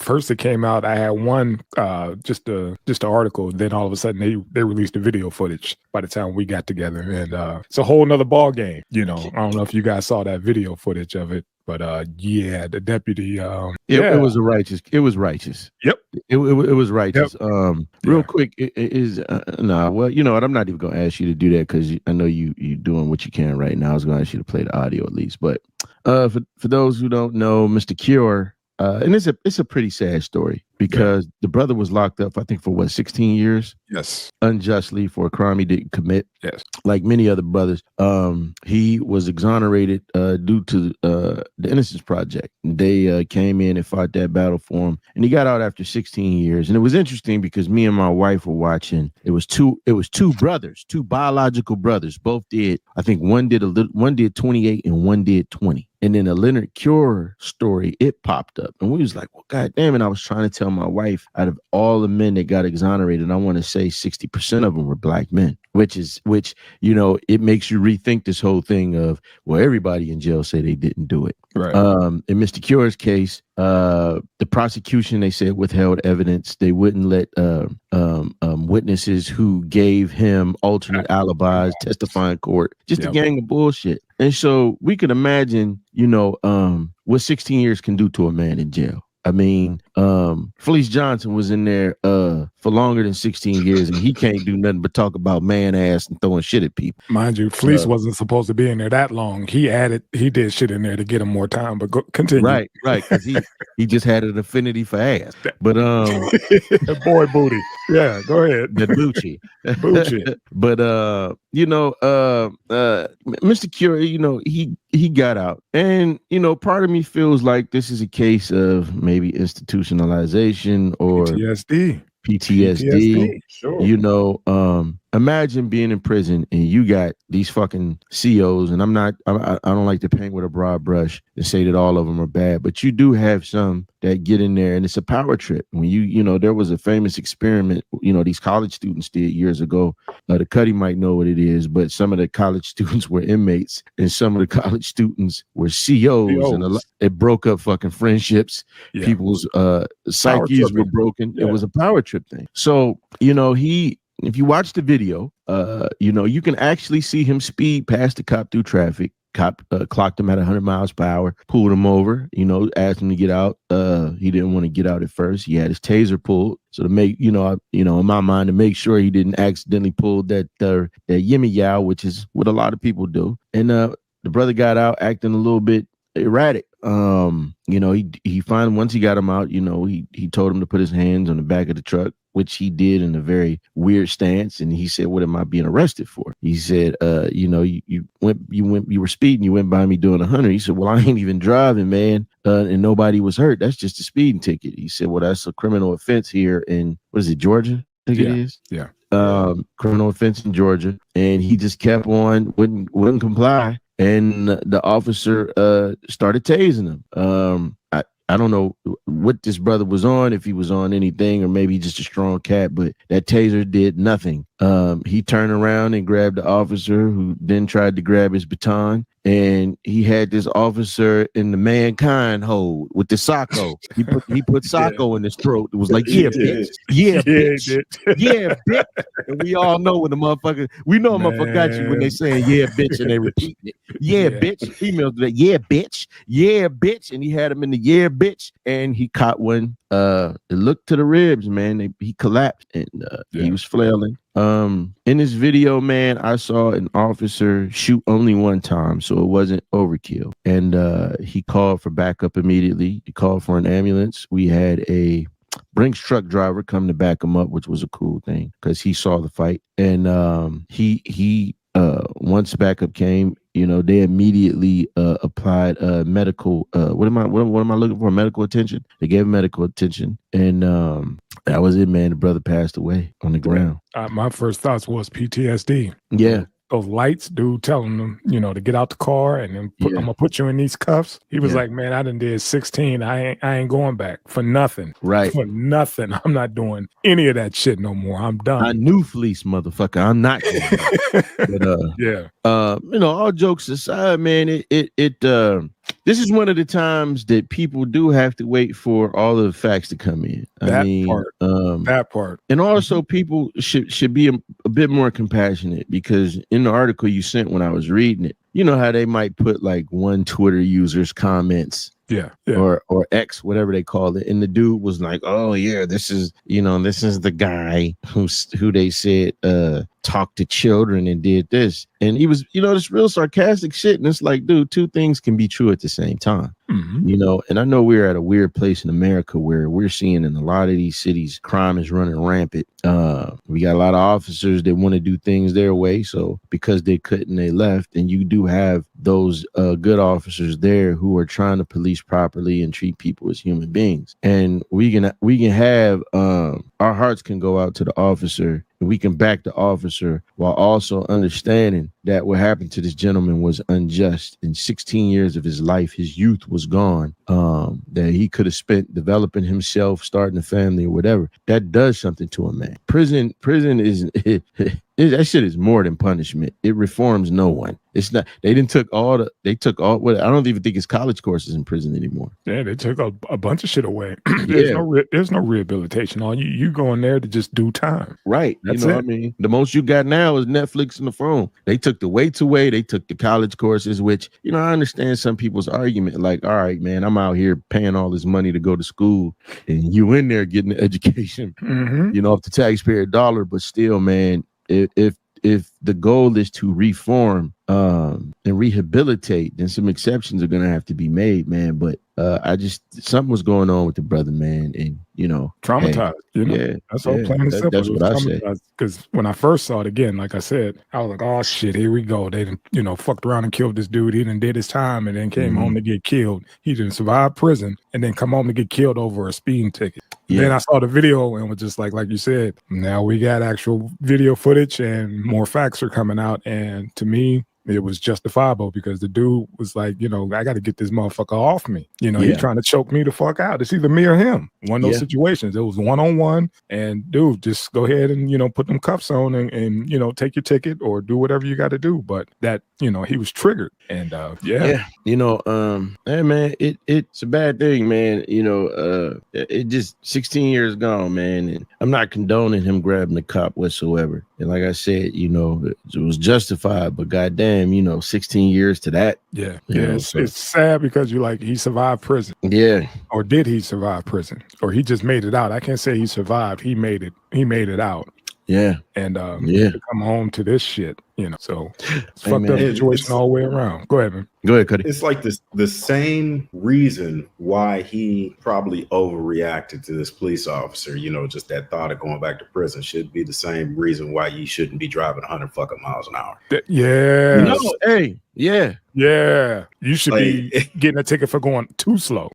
first it came out, I had one just an article. Then all of a sudden they released the video footage by the time we got together, and it's a whole nother ball game. You know, I don't know if you guys saw that video footage of it. But yeah, the deputy. It was righteous. It was righteous. Yep. It was righteous. Yep. Real quick, it is well, you know what? I'm not even going to ask you to do that because I know you doing what you can right now. I was going to ask you to play the audio at least. But for those who don't know, Mr. Cure, and it's a pretty sad story because the brother was locked up, I think, for 16 years. Yes. Unjustly for a crime he didn't commit. Yes. Like many other brothers. He was exonerated due to the Innocence Project. They came in and fought that battle for him, and he got out after 16 years. And it was interesting because me and my wife were watching. It was two brothers, two biological brothers. Both did. I think one did 28 and one did 20. And then a Leonard Cure story, it popped up. And we was like, well, God damn it. I was trying to tell my wife, out of all the men that got exonerated, I want to say 60% of them were black men, which, you know, it makes you rethink this whole thing of, well, everybody in jail say they didn't do it. Right. In Mr. Cure's case, the prosecution, they said, withheld evidence. They wouldn't let witnesses who gave him alternate alibis testify in court. Just a gang of bullshit. And so we could imagine, you know, what 16 years can do to a man in jail. I mean, Felice Johnson was in there for longer than 16 years, and he can't do nothing but talk about man ass and throwing shit at people. Mind you, Felice wasn't supposed to be in there that long. He did shit in there to get him more time. But continue. Right, because he just had an affinity for ass. But boy booty. Yeah, go ahead. The Gucci. But you know, Mr. Cure, you know, he got out, and you know, part of me feels like this is a case of maybe institutionalization or PTSD. Sure. You know, imagine being in prison and you got these fucking COs, and I don't like to paint with a broad brush and say that all of them are bad, but you do have some that get in there, and it's a power trip. When you know, there was a famous experiment, you know, these college students did years ago. The Cuddy might know what it is, but some of the college students were inmates, and some of the college students were COs. And it broke up fucking friendships. Yeah. People's psyches were broken. Yeah. It was a power trip thing. So, you know, if you watch the video, you know, you can actually see him speed past the cop through traffic. Cop clocked him at 100 miles per hour, pulled him over, you know, asked him to get out. He didn't want to get out at first. He had his taser pulled. So to make, you know, in my mind, to make sure he didn't accidentally pull that yimmy yow, which is what a lot of people do. And the brother got out acting a little bit erratic. You know, he finally, once he got him out, you know, he told him to put his hands on the back of the truck, which he did in a very weird stance. And he said, what am I being arrested for? He said, you know, you were speeding, you went by me doing 100. He said, well, I ain't even driving, man. And nobody was hurt. That's just a speeding ticket. He said, well, that's a criminal offense here in, what is it, Georgia? I think it is. Yeah. Criminal offense in Georgia. And he just kept on, wouldn't comply. And the officer started tasing him. I don't know what this brother was on, if he was on anything or maybe just a strong cat, but that taser did nothing. He turned around and grabbed the officer, who then tried to grab his baton. And he had this officer in the mankind hold with the Socko. He put Socko in his throat. It was like, yeah, bitch. Yeah, bitch. Yeah, bitch. And we all know when the motherfucker, we know a motherfucker got you when they saying, yeah, bitch, and they repeating it. Yeah, bitch. Females do that. Yeah, bitch. Yeah, bitch. And he had him in the yeah, bitch. And he caught one. It looked to the ribs, man. He collapsed and he was flailing. In this video, man, I saw an officer shoot only one time, so it wasn't overkill. And he called for backup immediately. He called for an ambulance. We had a Brinks truck driver come to back him up, which was a cool thing because he saw the fight. And he once backup came, you know, they immediately applied medical. What am I looking for? Medical attention. They gave him medical attention, and that was it, man. The brother passed away on the ground. My first thoughts was PTSD. Yeah. Those lights, dude, telling them, you know, to get out the car and then I'm gonna put you in these cuffs. He was like, man, I done did 16. I ain't going back for nothing. Right. For nothing. I'm not doing any of that shit no more. I'm done. I knew Fleece, motherfucker. I'm not going back. But, yeah. You know, all jokes aside, man, it this is one of the times that people do have to wait for all of the facts to come in. That part. And also people should be a bit more compassionate, because in the article you sent when I was reading it, you know how they might put like one Twitter user's comments. Yeah. Or X, whatever they call it. And the dude was like, oh yeah, this is the guy who they said talked to children and did this. And he was, this real sarcastic shit. And it's like, dude, two things can be true at the same time. Mm-hmm. And I know we're at a weird place in America where we're seeing in a lot of these cities, crime is running rampant. We got a lot of officers that want to do things their way. So because they couldn't, they left. And you do have those good officers there who are trying to police properly and treat people as human beings. And we can have our hearts can go out to the officer, and we can back the officer while also understanding that what happened to this gentleman was unjust. In 16 years of his life, his youth was gone, that he could have spent developing himself, starting a family or whatever. That does something to a man. Prison is that shit is more than punishment. It reforms no one. It's not. They took all. I don't even think it's college courses in prison anymore. Yeah, they took a bunch of shit away. There's no rehabilitation. All you go in there to just do time. Right. That's it. I mean, the most you got now is Netflix and the phone. They took the weights away. They took the college courses, which, I understand some people's argument. Like, all right, man, I'm out here paying all this money to go to school, and you in there getting an education, off the taxpayer dollar. But still, man, if the goal is to reform and rehabilitate, then some exceptions are gonna have to be made, man. But something was going on with the brother, man, and traumatized. Yeah, that's all plain and simple. That's what I said. Because when I first saw it again, like I said, I was like, oh shit, here we go. They didn't, fucked around and killed this dude. He done did his time and then came home to get killed. He didn't survive prison and then come home to get killed over a speeding ticket. Yeah. Then I saw the video and was just like you said, now we got actual video footage and more facts are coming out. And to me, it was justifiable because the dude was like, I got to get this motherfucker off me. He's trying to choke me the fuck out. It's either me or him. One of those situations. It was one-on-one. And dude, just go ahead and, put them cuffs on and take your ticket or do whatever you got to do. But that, he was triggered. And hey man, it's a bad thing, man. It just 16 years gone, man. And I'm not condoning him grabbing the cop whatsoever. And like I said, it was justified, but goddamn, 16 years to that. Yeah. It's sad because he survived prison. Yeah. Or did he survive prison? Or he just made it out. I can't say he survived. He made it out. Yeah. And to come home to this shit, so it's fucked up situation all the way around. Go ahead, man. Go ahead, Cuddy. It's like the same reason why he probably overreacted to this police officer, just that thought of going back to prison should be the same reason why you shouldn't be driving 100 fucking miles an hour. Yeah. Hey, yeah. Yeah. You should be getting a ticket for going too slow.